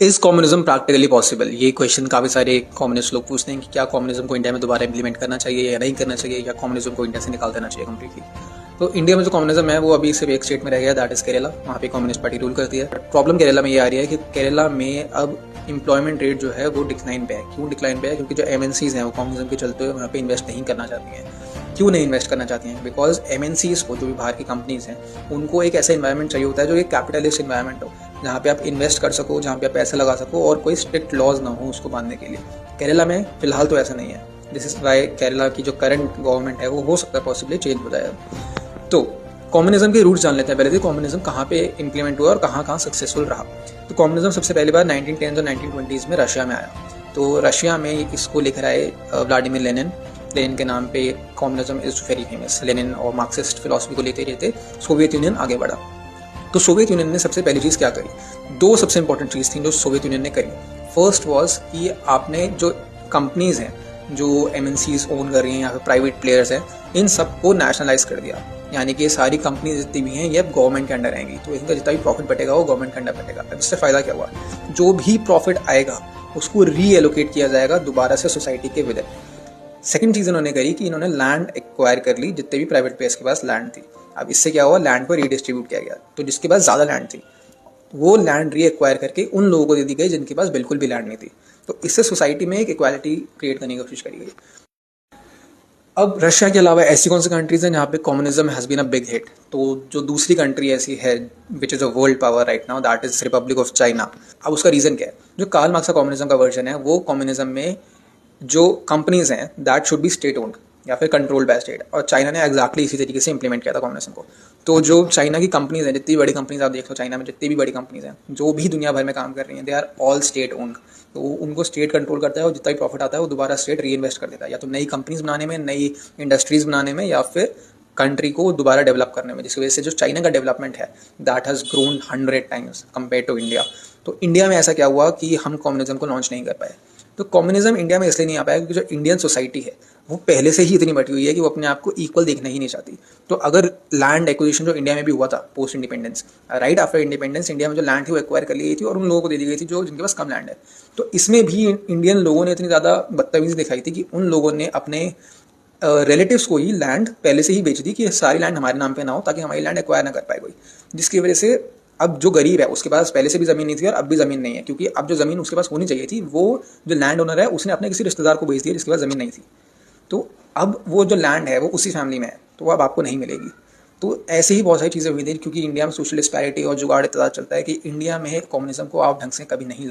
Is communism practically possible? ये question काफ़ी सारे कम्युनिस्ट लोग पूछते हैं कि क्या कम्युनिज्म को इंडिया में दोबारा इंप्लीमेंट करना चाहिए या नहीं करना चाहिए, या कम्युनिज्म को इंडिया से निकाल देना चाहिए कम्प्लीटली। तो इंडिया में जो कम्युनिज्म है वो अभी सिर्फ एक स्टेट में रह गया, दैट इज केरला। वहाँ पे कम्युनिस्ट पार्टी रूल करती है। प्रॉब्लम केरला में ये आ रही है कि केरला में अब एम्प्लॉयमेंट रेट जो है वो डिक्लाइन पे है। क्यों डिक्लाइन पे है? क्योंकि जो एमएनसीज हैं वो कम्युनिज्म के चलते हुए वहाँ पे इन्वेस्ट नहीं करना चाहती हैं। क्यों नहीं इन्वेस्ट करना चाहती हैं? बिकॉज एमएनसीज को, जो भी बाहर की कंपनीज हैं, उनको एक ऐसा इन्वायरमेंट चाहिए होता है जो एक कैपिटलिस्ट इन्वायरमेंट हो, जहाँ पे आप इन्वेस्ट कर सको, जहाँ पे आप पैसा लगा सको और कोई स्ट्रिक्ट लॉज ना हो उसको बांधने के लिए। केरला में फिलहाल तो ऐसा नहीं है। दिस इज वाई केरला की जो करंट गवर्नमेंट है वो हो सकता है पॉसिबली चेंज हो जाए। तो कम्युनिज्म के रूट्स जान लेते हैं पहले। कम्युनिज्म कहाँ पे इंप्लीमेंट हुआ और कहाँ कहाँ सक्सेसफुल रहा। तो कम्युनिज्म सबसे पहली बार 1910 और 1920 में रशिया में आया। तो रशिया में इसको लिख रहा है व्लादिमीर लेनिन। लेनिन के नाम पे communism is very famous. Lenin और मार्क्सिस्ट फिलॉसफी को लेते रहते सोवियत यूनियन आगे बढ़ा। तो सोवियत यूनियन ने सबसे पहली चीज़ क्या करी? दो सबसे इंपॉर्टेंट चीज़ थी जो सोवियत यूनियन ने करी। फर्स्ट वॉज कि आपने जो कंपनीज हैं, जो एमएनसीज ओन कर रही हैं या फिर प्राइवेट प्लेयर्स हैं, इन सबको नेशनलाइज कर दिया। यानी कि ये सारी कंपनीज जितनी भी हैं ये अब गवर्नमेंट के अंडर रहेंगी। तो इनका जितना भी प्रॉफिट बटेगा वो गवर्नमेंट के अंडर बटेगा। अब इससे फ़ायदा क्या हुआ? जो भी प्रॉफिट आएगा उसको रीएलोकेट किया जाएगा दोबारा से सोसाइटी के विद। सेकंड चीज़ इन्होंने करी कि इन्होंने लैंड एक्वायर कर ली, जितने भी प्राइवेट प्लेयर्स के पास लैंड थी। अब इससे क्या हुआ? लैंड को रीडिस्ट्रीब्यूट किया गया। तो जिसके पास ज़्यादा लैंड थी वो लैंड री एक्वायर करके उन लोगों को दे दी गई जिनके पास बिल्कुल भी लैंड नहीं थी। तो इससे सोसाइटी में एक इक्वालिटी क्रिएट करने की कोशिश करी गई। अब रशिया के अलावा ऐसी कौन सी कंट्रीज हैं जहाँ पे communism has been a big hit? तो जो दूसरी कंट्री ऐसी है which is a world power right now, that is republic of China. अब उसका रीज़न क्या है? जो कार्ल मार्क्स का कम्युनिज्म का वर्जन है वो कम्युनिज्म में जो कंपनीज हैं that should be state owned या फिर कंट्रोल्ड बाय स्टेट, और चाइना ने एग्जैक्टली इसी तरीके से इंप्लीमेंट किया था कम्युनिज्म को। तो जो चाइना की कंपनीज हैं, जितनी बड़ी कंपनीज आप देख लो, चाइना में जितनी भी बड़ी कंपनीज हैं जो भी दुनिया भर में काम कर रही हैं, they are all state owned. तो उनको स्टेट कंट्रोल करता है और जितना भी प्रॉफिट आता है वो दोबारा स्टेट री इन्वेस्ट कर देता है, या तो नई कंपनीज बनाने में, नई इंडस्ट्रीज बनाने में, या फिर कंट्री को दोबारा डेवलप करने में, जिसकी वजह से जो चाइना का डेवलपमेंट है that has grown 100 times compare to India. तो इंडिया में ऐसा क्या हुआ कि हम कम्युनिज्म को लॉन्च नहीं कर पाए? तो कम्युनिज्म इंडिया में इसलिए नहीं आ पाया क्योंकि जो इंडियन सोसाइटी है वो पहले से ही इतनी बटी हुई है कि वो अपने आप को इक्वल देखना ही नहीं चाहती। तो अगर लैंड एक्विजिशन जो इंडिया में भी हुआ था post independence, right after independence, India में जो लैंड थी वो एक्वायर कर ली गई थी और उन लोगों को दे दी गई थी जो जिनके पास कम लैंड है। तो इसमें भी इंडियन लोगों ने इतनी ज़्यादा बदतमीजी दिखाई थी कि उन लोगों ने अपने रिलेटिव्स को ही लैंड पहले से ही बेच दी कि सारी लैंड हमारे नाम पे ना हो, ताकि हमारी लैंड एक्वायर ना कर पाए कोई। जिसकी वजह से अब जो गरीब है उसके पास पहले से भी ज़मीन नहीं थी और अब भी ज़मीन नहीं है, क्योंकि अब जो ज़मीन उसके पास होनी चाहिए थी वो जो लैंड ओनर है उसने अपने किसी रिश्तेदार को बेच दिया जिसके पास ज़मीन नहीं थी। तो अब वो जो लैंड है वो उसी फैमिली में है, तो वो अब आपको नहीं मिलेगी। तो ऐसे ही बहुत सारी चीज़ें हुई थी, क्योंकि इंडिया में सोशल डिस्पैरिटी और जुगाड़ इतना चलता है कि इंडिया में कम्युनिज्म को आप ढंग से कभी नहीं